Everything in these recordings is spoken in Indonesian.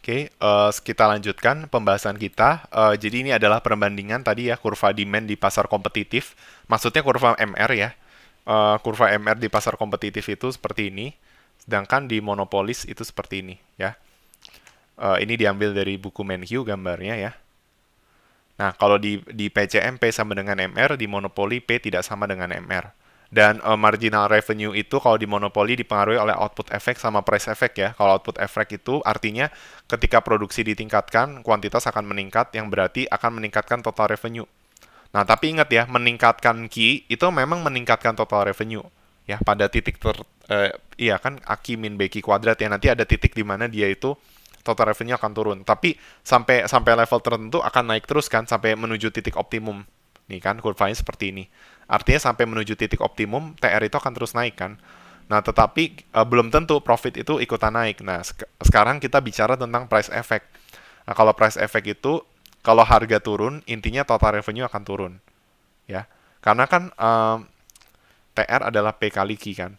Oke, kita lanjutkan pembahasan kita. Jadi ini adalah perbandingan tadi ya kurva demand di pasar kompetitif. Maksudnya kurva MR ya. Kurva MR di pasar kompetitif itu seperti ini, sedangkan di monopolis itu seperti ini ya. Ini diambil dari buku Menhu gambarnya ya. Nah, kalau di PCM P sama dengan MR, di monopoli P tidak sama dengan MR. Dan marginal revenue itu kalau di monopoli dipengaruhi oleh output effect sama price effect ya. Kalau output effect itu artinya ketika produksi ditingkatkan, kuantitas akan meningkat yang berarti akan meningkatkan total revenue. Nah, tapi ingat ya, meningkatkan Q itu memang meningkatkan total revenue. Ya, pada titik iya kan AQ min BQ kuadrat ya, nanti ada titik di mana dia itu total revenue akan turun. Tapi sampai sampai level tertentu akan naik terus kan sampai menuju titik optimum. Nih kan kurvanya seperti ini. Artinya sampai menuju titik optimum TR itu akan terus naik kan. Nah, tetapi belum tentu profit itu ikutan naik. Nah, sekarang kita bicara tentang price effect. Nah, kalau price effect itu kalau harga turun, intinya total revenue akan turun, ya. Karena kan TR adalah P kali Q kan.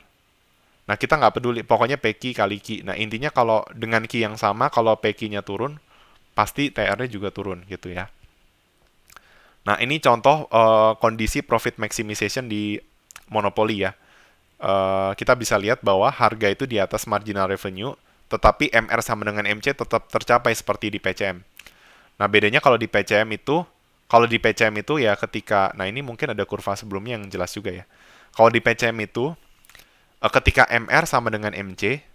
Nah, kita nggak peduli, pokoknya PQ kali Q. Nah, intinya kalau dengan Q yang sama, kalau PQ-nya turun, pasti TR-nya juga turun gitu ya. Nah, ini contoh kondisi profit maximization di monopoli ya. Kita bisa lihat bahwa harga itu di atas marginal revenue, tetapi MR sama dengan MC tetap tercapai seperti di PCM. Nah, bedanya kalau di PCM itu ya ketika, nah ini mungkin ada kurva sebelumnya yang jelas juga ya. Kalau di PCM itu, ketika MR sama dengan MC,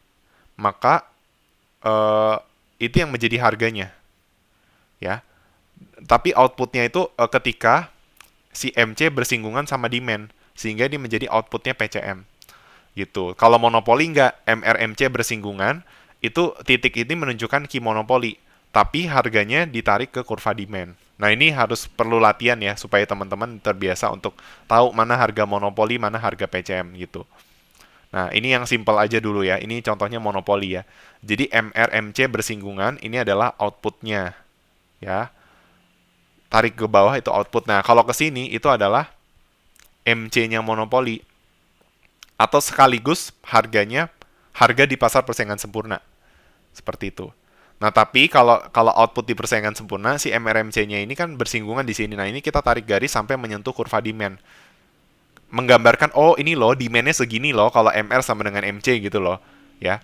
maka eh, itu yang menjadi harganya, ya. Tapi outputnya itu ketika si MC bersinggungan sama demand, sehingga dia menjadi outputnya PCM, gitu. Kalau monopoli nggak, MRMC bersinggungan, itu titik ini menunjukkan key monopoli, tapi harganya ditarik ke kurva demand. Nah, ini harus perlu latihan ya supaya teman-teman terbiasa untuk tahu mana harga monopoli, mana harga PCM gitu. Nah, ini yang simple aja dulu ya. Ini contohnya monopoli ya. Jadi MRMC bersinggungan ini adalah outputnya ya. Tarik ke bawah itu output. Nah, kalau ke sini itu adalah MC-nya monopoli atau sekaligus harga di pasar persaingan sempurna. Seperti itu. Nah, tapi kalau kalau output di persaingan sempurna, si MRMC-nya ini kan bersinggungan di sini. Nah, ini kita tarik garis sampai menyentuh kurva demand. Menggambarkan, oh ini loh, demand-nya segini loh kalau MR sama dengan MC gitu loh. Ya.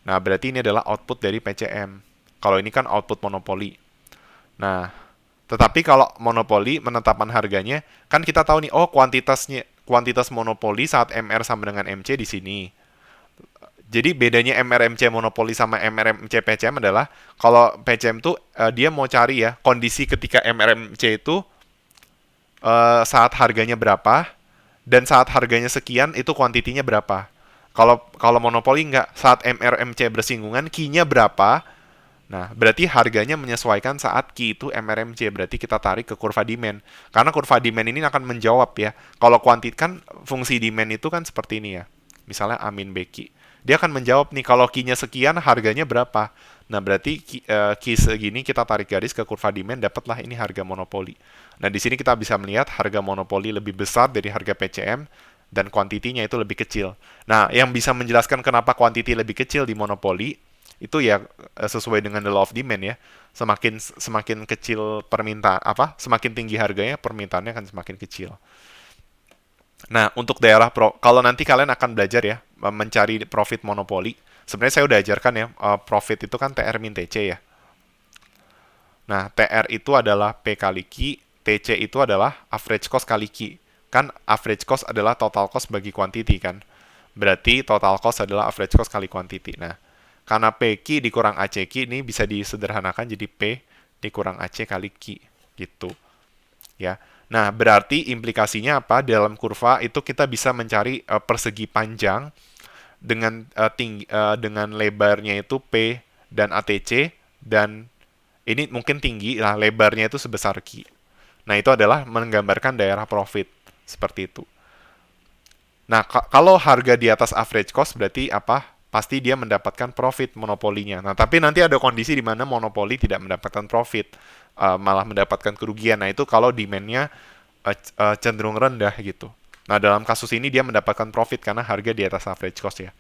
Nah, berarti ini adalah output dari PCM. Kalau ini kan output monopoli. Nah, tetapi kalau monopoli menetapkan harganya, kan kita tahu nih, oh kuantitas monopoli saat MR sama dengan MC di sini. Jadi bedanya MRMC monopoli sama MRMC PCM adalah kalau PCM tuh dia mau cari ya kondisi ketika MRMC itu saat harganya berapa dan saat harganya sekian itu kuantitinya berapa. Kalau kalau monopoli nggak, saat MRMC bersinggungan key-nya berapa. Nah, berarti harganya menyesuaikan saat key itu MRMC. Berarti kita tarik ke kurva demand. Karena kurva demand ini akan menjawab ya. Kalau kuantit kan fungsi demand itu kan seperti ini ya. Misalnya A min B key. Dia akan menjawab nih kalau key-nya sekian harganya berapa. Nah, berarti key segini kita tarik garis ke kurva demand dapatlah ini harga monopoli. Nah, di sini kita bisa melihat harga monopoli lebih besar dari harga PCM dan kuantitinya itu lebih kecil. Nah, yang bisa menjelaskan kenapa kuantiti lebih kecil di monopoli itu ya sesuai dengan the law of demand ya. Semakin semakin kecil permintaan semakin tinggi harganya, permintaannya akan semakin kecil. Nah, untuk daerah kalau nanti kalian akan belajar ya mencari profit monopoli. Sebenarnya saya udah ajarkan ya, profit itu kan TR min TC ya. Nah, TR itu adalah P kali Q, TC itu adalah average cost kali Q. Kan average cost adalah total cost bagi quantity kan. Berarti total cost adalah average cost kali quantity. Nah, karena PQ dikurang ACQ ini bisa disederhanakan jadi P dikurang AC kali Q gitu. Ya. Nah, berarti implikasinya apa? Dalam kurva itu kita bisa mencari persegi panjang dengan lebarnya itu P dan ATC dan ini mungkin tinggi lah lebarnya itu sebesar Q. Nah, itu adalah menggambarkan daerah profit seperti itu. Nah, kalau harga di atas average cost berarti apa? Pasti dia mendapatkan profit monopolinya. Nah, tapi nanti ada kondisi di mana monopoli tidak mendapatkan profit, malah mendapatkan kerugian. Nah, itu kalau demand-nya cenderung rendah gitu. Nah, dalam kasus ini dia mendapatkan profit karena harga di atas average cost ya.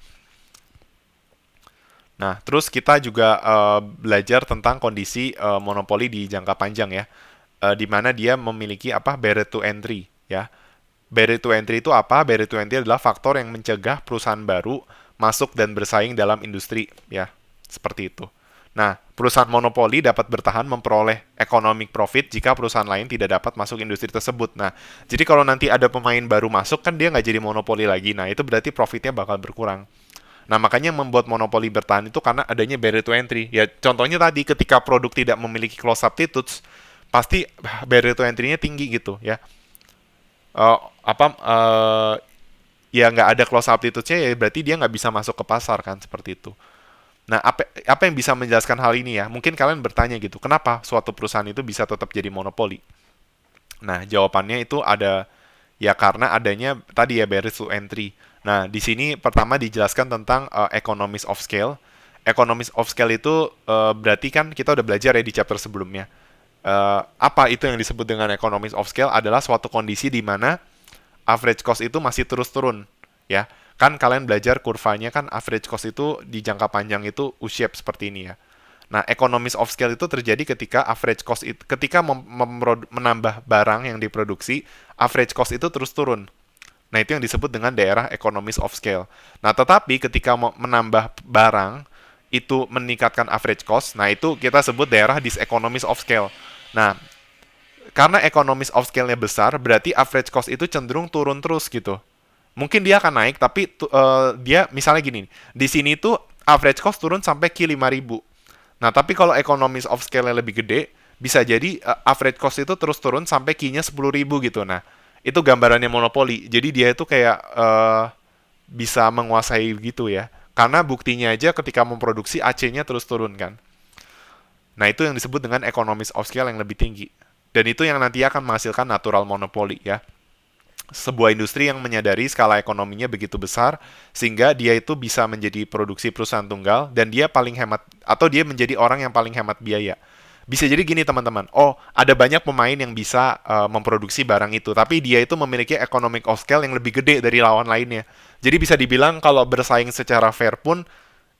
Nah, terus kita juga belajar tentang kondisi monopoli di jangka panjang ya, di mana dia memiliki apa barrier to entry ya. Barrier to entry itu apa? Barrier to entry adalah faktor yang mencegah perusahaan baru masuk dan bersaing dalam industri ya, seperti itu. Nah, perusahaan monopoli dapat bertahan memperoleh economic profit jika perusahaan lain tidak dapat masuk industri tersebut. Nah, jadi kalau nanti ada pemain baru masuk kan dia nggak jadi monopoli lagi. Nah, itu berarti profitnya bakal berkurang. Nah, makanya membuat monopoli bertahan itu karena adanya barrier to entry. Ya, contohnya tadi ketika produk tidak memiliki close substitutes, pasti barrier to entry-nya tinggi gitu ya. Eh, apa ya nggak ada close substitutes-nya ya berarti dia nggak bisa masuk ke pasar kan seperti itu. Nah, apa yang bisa menjelaskan hal ini ya? Mungkin kalian bertanya gitu, kenapa suatu perusahaan itu bisa tetap jadi monopoli? Nah, jawabannya itu ada ya karena adanya tadi ya barrier to entry. Nah, di sini pertama dijelaskan tentang economies of scale. Economies of scale itu berarti kan kita udah belajar ya di chapter sebelumnya. Apa itu yang disebut dengan economies of scale adalah suatu kondisi di mana average cost itu masih terus turun ya. Kan kalian belajar kurvanya kan average cost itu di jangka panjang itu U-shape seperti ini ya. Nah, economies of scale itu terjadi ketika average cost itu, ketika menambah barang yang diproduksi, average cost itu terus turun. Nah, itu yang disebut dengan daerah economies of scale. Nah, tetapi ketika menambah barang itu meningkatkan average cost, nah itu kita sebut daerah diseconomies of scale. Nah, karena economies of scale-nya besar, berarti average cost itu cenderung turun terus gitu. Mungkin dia akan naik, tapi dia misalnya gini, di sini tuh average cost turun sampai Q 5.000. Nah, tapi kalau economies of scale-nya lebih gede, bisa jadi average cost itu terus turun sampai Q-nya 10.000 gitu. Nah, itu gambarannya monopoli. Jadi dia itu kayak bisa menguasai gitu ya. Karena buktinya aja ketika memproduksi AC-nya terus turun kan. Nah, itu yang disebut dengan economies of scale yang lebih tinggi. Dan itu yang nanti akan menghasilkan natural monopoly ya. Sebuah industri yang menyadari skala ekonominya begitu besar sehingga dia itu bisa menjadi produksi perusahaan tunggal dan dia paling hemat atau dia menjadi orang yang paling hemat biaya. Bisa jadi gini teman-teman, oh ada banyak pemain yang bisa memproduksi barang itu, tapi dia itu memiliki economic of scale yang lebih gede dari lawan lainnya. Jadi bisa dibilang kalau bersaing secara fair pun,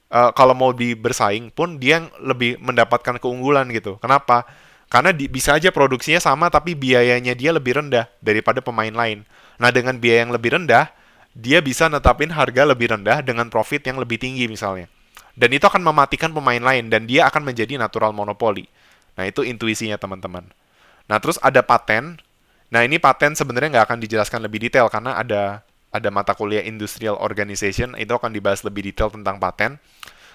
kalau mau bersaing pun dia yang lebih mendapatkan keunggulan gitu. Kenapa? Karena bisa aja produksinya sama tapi biayanya dia lebih rendah daripada pemain lain. Nah, dengan biaya yang lebih rendah, dia bisa netapin harga lebih rendah dengan profit yang lebih tinggi misalnya. Dan itu akan mematikan pemain lain dan dia akan menjadi natural monopoly. Nah, itu intuisinya teman-teman. Nah, terus ada paten. Nah, ini paten sebenarnya nggak akan dijelaskan lebih detail karena ada mata kuliah Industrial Organization, itu akan dibahas lebih detail tentang paten.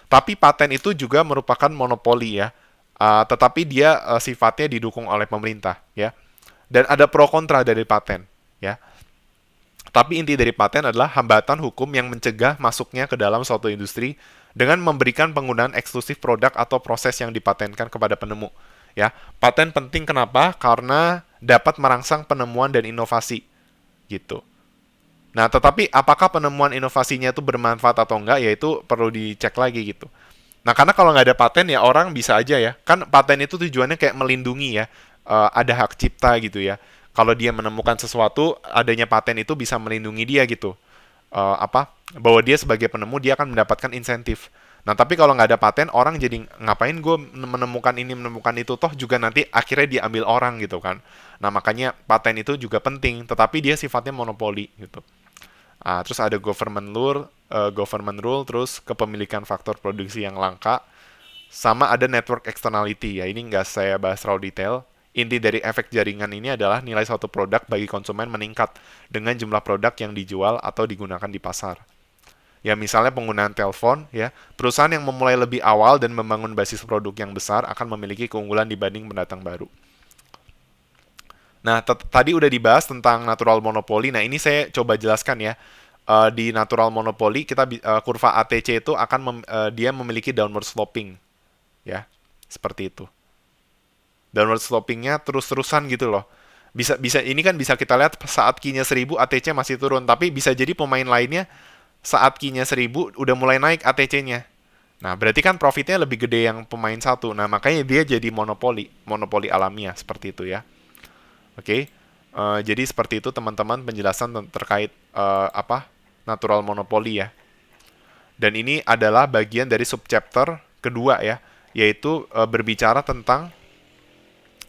Tapi paten itu juga merupakan monopoli ya. Tetapi dia sifatnya didukung oleh pemerintah ya. Dan ada pro kontra dari paten ya. Tapi inti dari paten adalah hambatan hukum yang mencegah masuknya ke dalam suatu industri dengan memberikan penggunaan eksklusif produk atau proses yang dipatenkan kepada penemu. Ya, paten penting kenapa? Karena dapat merangsang penemuan dan inovasi gitu. Nah, tetapi apakah penemuan inovasinya itu bermanfaat atau enggak, ya itu perlu dicek lagi gitu. Nah, karena kalau nggak ada paten ya orang bisa aja ya. Kan paten itu tujuannya kayak melindungi ya. Ada hak cipta gitu ya. Kalau dia menemukan sesuatu, adanya paten itu bisa melindungi dia gitu. Bahwa dia sebagai penemu dia akan mendapatkan insentif. Nah, tapi kalau nggak ada paten, orang jadi ngapain gue menemukan ini, menemukan itu, toh juga nanti akhirnya diambil orang gitu kan. Nah, makanya paten itu juga penting, tetapi dia sifatnya monopoli gitu. Terus ada government rule, terus kepemilikan faktor produksi yang langka, sama ada network externality ya. Ini nggak saya bahas terlalu detail. Inti dari efek jaringan ini adalah nilai suatu produk bagi konsumen meningkat dengan jumlah produk yang dijual atau digunakan di pasar. Ya misalnya penggunaan telepon ya, perusahaan yang memulai lebih awal dan membangun basis produk yang besar akan memiliki keunggulan dibanding pendatang baru. Nah, tadi udah dibahas tentang natural monopoly. Nah, ini saya coba jelaskan ya. Di natural monopoly kita kurva ATC itu akan dia memiliki downward sloping ya. Seperti itu. Downward slopingnya terus-terusan gitu loh. Bisa bisa ini kan bisa kita lihat saat Q-nya 1000 ATC masih turun, tapi bisa jadi pemain lainnya saat Q-nya 1000 udah mulai naik ATC-nya. Nah, berarti kan profitnya lebih gede yang pemain satu. Nah, makanya dia jadi monopoli, monopoli alamiah seperti itu ya. Oke, jadi seperti itu teman-teman penjelasan terkait natural monopoly ya. Dan ini adalah bagian dari subchapter kedua ya, yaitu berbicara tentang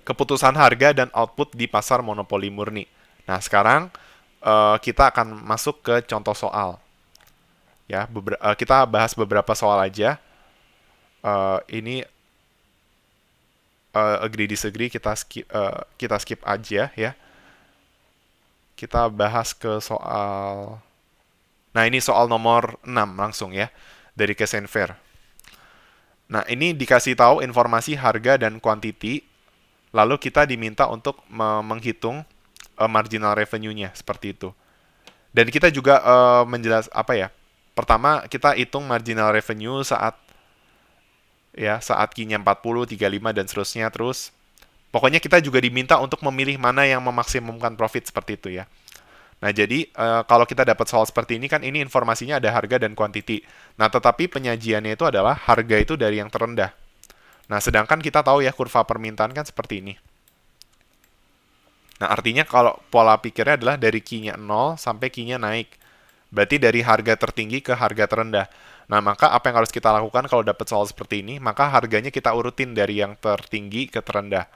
keputusan harga dan output di pasar monopoli murni. Nah, sekarang kita akan masuk ke contoh soal. Ya, kita bahas beberapa soal aja. Ini agree disagree kita skip aja ya. Kita bahas ke soal. Nah, ini soal nomor 6 langsung ya dari Cash and Fair. Nah, ini dikasih tahu informasi harga dan quantity, lalu kita diminta untuk menghitung marginal revenue-nya seperti itu. Dan kita juga apa ya? Pertama, kita hitung marginal revenue saat Q-nya 40, 35 dan seterusnya terus. Pokoknya kita juga diminta untuk memilih mana yang memaksimumkan profit seperti itu ya. Nah, jadi kalau kita dapat soal seperti ini kan ini informasinya ada harga dan quantity. Nah, tetapi penyajiannya itu adalah harga itu dari yang terendah. Nah, sedangkan kita tahu ya kurva permintaan kan seperti ini. Nah, artinya kalau pola pikirnya adalah dari Q-nya 0 sampai Q-nya naik. Berarti dari harga tertinggi ke harga terendah. Nah, maka apa yang harus kita lakukan kalau dapat soal seperti ini? Maka harganya kita urutin dari yang tertinggi ke terendah.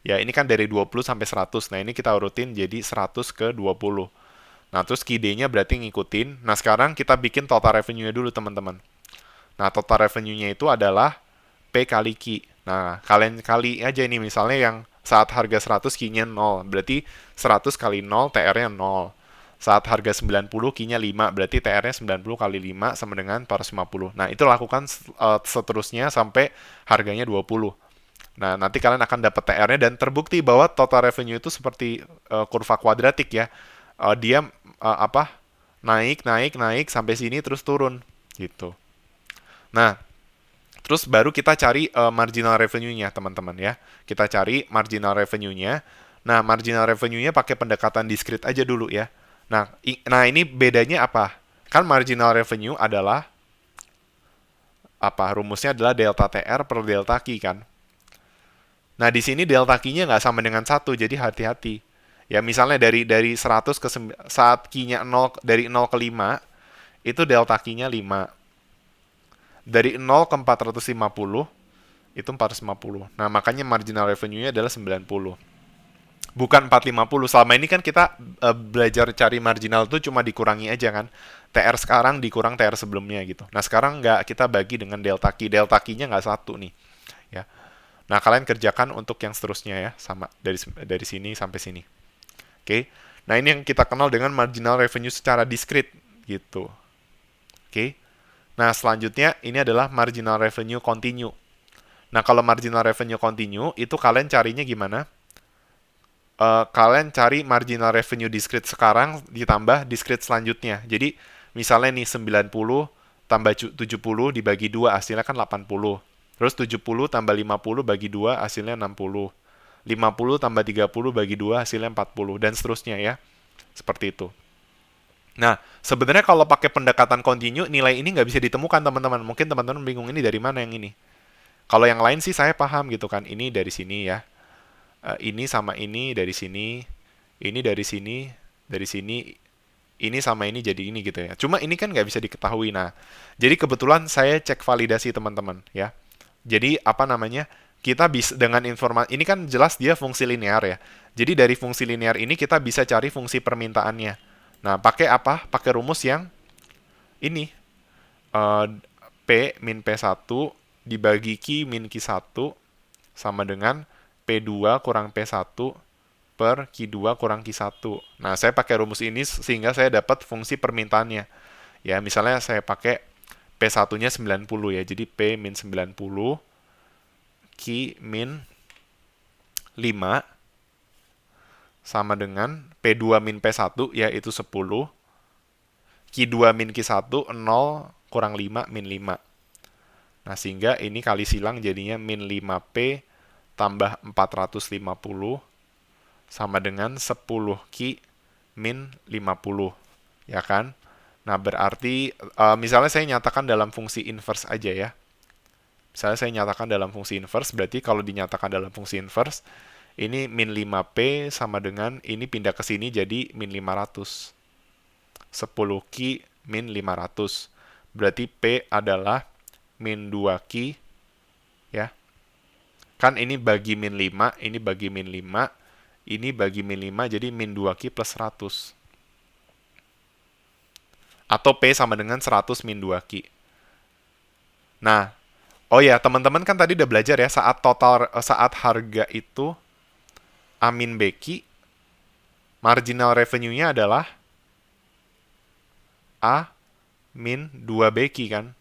Ya, ini kan dari 20 sampai 100. Nah, ini kita urutin jadi 100 ke 20. Nah, terus QD-nya berarti ngikutin. Nah, sekarang kita bikin total revenue-nya dulu, teman-teman. Nah, total revenue-nya itu adalah P kali Q. Nah, kalian kali aja ini misalnya yang saat harga 100 Q-nya 0. Berarti 100 kali 0 TR-nya 0. Saat harga 90 Q-nya 5. Berarti TR-nya 90 kali 5 sama dengan 450. Nah, itu lakukan seterusnya sampai harganya 20. Nah, nanti kalian akan dapat TR-nya dan terbukti bahwa total revenue itu seperti kurva kuadratik ya. Dia apa? Naik, naik, naik sampai sini terus turun gitu. Nah, terus baru kita cari marginal revenue-nya, teman-teman ya. Kita cari marginal revenue-nya. Nah, marginal revenue-nya pakai pendekatan discrete aja dulu ya. Nah, ini bedanya apa? Kan marginal revenue adalah apa? Rumusnya adalah delta TR per delta Q kan. Nah, di sini delta Q-nya nggak sama dengan 1, jadi hati-hati. Ya, misalnya dari 100 ke saat Q-nya 0 dari 0 ke 5, itu delta Q-nya 5. Dari 0 ke 450 itu 450. Nah, makanya marginal revenue-nya adalah 90. Bukan 450. Selama ini kan kita belajar cari marginal itu cuma dikurangi aja kan. TR sekarang dikurang TR sebelumnya gitu. Nah, sekarang nggak, kita bagi dengan delta Q. Delta Q-nya nggak 1 nih. Ya. Nah, kalian kerjakan untuk yang seterusnya ya, sama dari sini sampai sini. Oke. Nah, ini yang kita kenal dengan marginal revenue secara discrete gitu. Oke. Nah, selanjutnya ini adalah marginal revenue continue. Nah, kalau marginal revenue continue, itu kalian carinya gimana? Kalian cari marginal revenue discrete sekarang ditambah discrete selanjutnya. Jadi, misalnya nih 90 tambah 70 dibagi 2 hasilnya kan 80. Terus 70 tambah 50 bagi 2 hasilnya 60. 50 tambah 30 bagi 2 hasilnya 40 dan seterusnya ya. Seperti itu. Nah, sebenarnya kalau pakai pendekatan continue, nilai ini nggak bisa ditemukan, teman-teman. Mungkin teman-teman bingung ini dari mana yang ini. Kalau yang lain sih saya paham gitu kan. Ini dari sini ya. Ini sama ini dari sini. Ini dari sini. Dari sini. Ini sama ini jadi ini gitu ya. Cuma ini kan nggak bisa diketahui. Nah, jadi kebetulan saya cek validasi teman-teman ya. Jadi apa namanya? Kita bisa dengan informasi ini kan jelas dia fungsi linear ya. Jadi dari fungsi linear ini kita bisa cari fungsi permintaannya. Nah, pakai apa? Pakai rumus yang ini. Eh, P min P1 dibagi Q min Q1 sama dengan P2 kurang P1 per Q2 kurang Q1. Nah, saya pakai rumus ini sehingga saya dapat fungsi permintaannya. Ya, misalnya saya pakai P1-nya 90 ya. Jadi P min 90 Q min 5 sama dengan P2 min P1 yaitu 10. Q2 min Q1 0 kurang 5 min 5. Nah, sehingga ini kali silang jadinya min 5P tambah 450 sama dengan 10 Q min 50. Ya kan? Nah, berarti misalnya saya nyatakan dalam fungsi inverse aja ya. Misalnya saya nyatakan dalam fungsi inverse, berarti kalau dinyatakan dalam fungsi inverse, ini min 5P sama dengan, ini pindah ke sini jadi min 500. 10 Q min 500. berarti P adalah min 2Q, ya. Kan ini bagi min 5, ini bagi min 5, ini bagi min 5, jadi min 2Q plus 100. Atau P sama dengan 100 min 2Q. Nah, oh ya, teman-teman kan tadi udah belajar ya, saat harga itu A min BQ, marginal revenue-nya adalah A min 2BQ kan.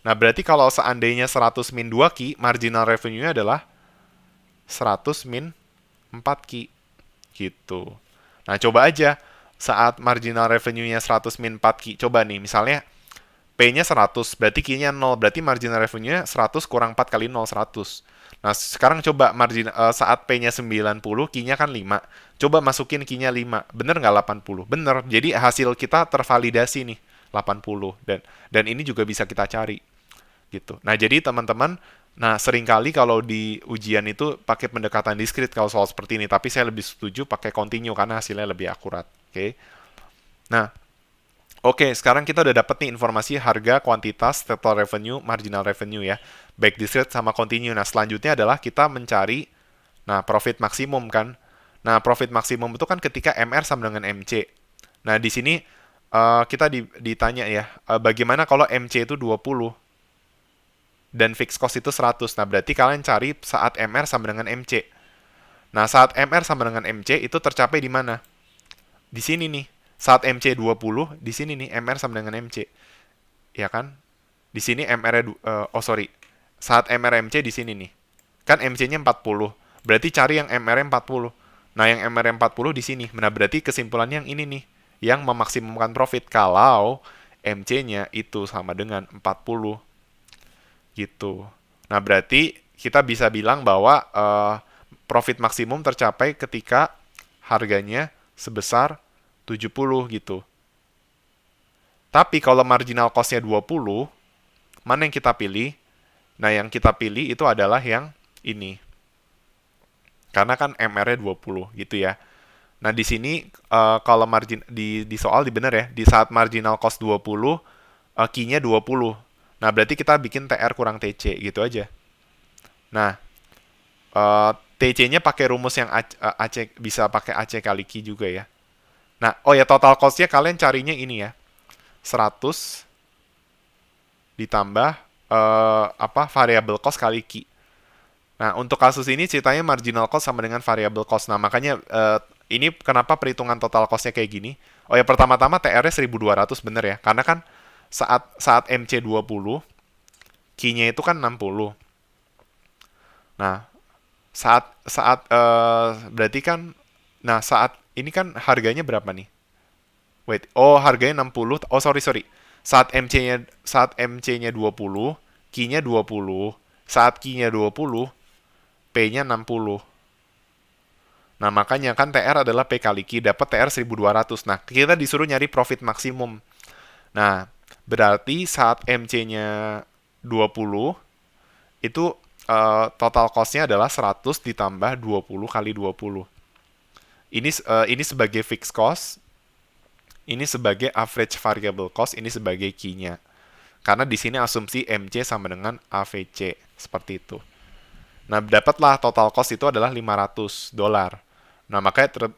Nah, berarti kalau seandainya 100 min 2Q, marginal revenue-nya adalah 100 min 4Q. Gitu. Nah, coba aja saat marginal revenue-nya 100 min 4Q. Coba nih, misalnya P-nya 100, berarti Q-nya 0. Berarti marginal revenue-nya 100 kurang 4 kali 0, 100. Nah, sekarang coba saat P-nya 90, Q-nya kan 5. Coba masukin Q-nya 5. Bener nggak 80? Bener. Jadi hasil kita tervalidasi nih, 80. Dan ini juga bisa kita cari. Gitu. Nah, jadi teman-teman, seringkali kalau di ujian itu pakai pendekatan diskrit kalau soal seperti ini, tapi saya lebih setuju pakai continue karena hasilnya lebih akurat. Oke. Nah, oke, sekarang kita udah dapet nih informasi harga, kuantitas, total revenue, marginal revenue ya. Baik discrete sama continue. Nah, selanjutnya adalah kita mencari profit maksimum kan. Nah, profit maksimum itu kan ketika MR sama dengan MC. Nah, di sini kita ditanya ya, bagaimana kalau MC itu 20 dan fixed cost itu 100. Nah, berarti kalian cari saat MR sama dengan MC. Nah, saat MR sama dengan MC itu tercapai di mana? Di sini nih. Saat MC 20, di sini nih MR sama dengan MC. Ya kan? Di sini MR-nya saat MR MC di sini nih. Kan MC-nya 40. Berarti cari yang MR 40. Nah, yang MR 40 di sini. Nah, berarti kesimpulannya yang ini nih, yang memaksimumkan profit kalau MC-nya itu sama dengan 40. Gitu. Nah, berarti kita bisa bilang bahwa profit maksimum tercapai ketika harganya sebesar 70 gitu. Tapi kalau marginal cost-nya 20, mana yang kita pilih? Nah, yang kita pilih itu adalah yang ini. Karena kan MR-nya 20 gitu ya. Nah, di sini kalau margin di soal benar ya, di saat marginal cost 20, Q-nya 20. Nah, berarti kita bikin TR kurang TC gitu aja. Nah, TC-nya pakai rumus yang AC, bisa pakai AC kali Q juga ya. Nah, oh ya, total cost-nya kalian carinya ini ya. 100 ditambah variable cost kali Q. Nah, untuk kasus ini ceritanya marginal cost sama dengan variable cost. Nah, makanya ini kenapa perhitungan total cost-nya kayak gini. Oh ya, pertama-tama TR-nya 1200 bener ya. Karena kan saat MC 20, Q-nya itu kan 60. Nah, berarti kan, saat ini kan harganya berapa nih? Wait, harganya 60. Oh, sorry. Saat MC-nya 20, Q-nya 20. Saat Q-nya 20, P-nya 60. Nah, makanya kan TR adalah P kali Q, dapat TR 1200. Nah, kita disuruh nyari profit maksimum. Nah, berarti saat MC-nya 20, itu total cost-nya adalah 100 ditambah 20 kali 20. Ini sebagai fixed cost, ini sebagai average variable cost, ini sebagai Q-nya. Karena di sini asumsi MC sama dengan AVC, seperti itu. Nah, dapatlah total cost itu adalah $500. Nah, makanya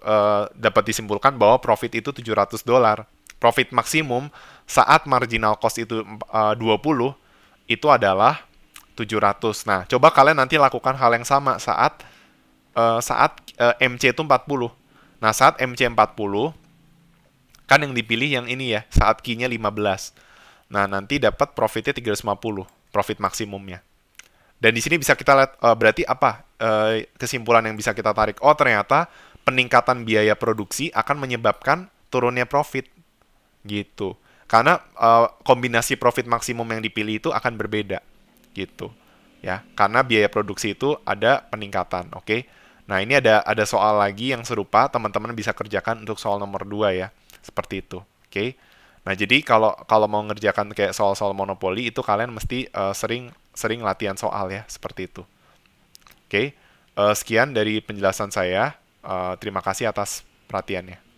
dapat disimpulkan bahwa profit itu $700. Profit maksimum saat marginal cost itu 20, itu adalah 700. Nah, coba kalian nanti lakukan hal yang sama saat MC itu 40. Nah, saat MC 40, kan yang dipilih yang ini ya, saat Q-nya 15. Nah, nanti dapat profitnya 350, profit maksimumnya. Dan di sini bisa kita lihat berarti apa kesimpulan yang bisa kita tarik. Oh, ternyata peningkatan biaya produksi akan menyebabkan turunnya profit. Gitu. Karena kombinasi profit maksimum yang dipilih itu akan berbeda. Gitu. Ya, karena biaya produksi itu ada peningkatan, oke? Nah, ini ada soal lagi yang serupa, teman-teman bisa kerjakan untuk soal nomor 2 ya. Seperti itu, oke? Nah, jadi kalau mau ngerjakan kayak soal-soal monopoli itu kalian mesti sering latihan soal ya, seperti itu. Oke, sekian dari penjelasan saya. Terima kasih atas perhatiannya.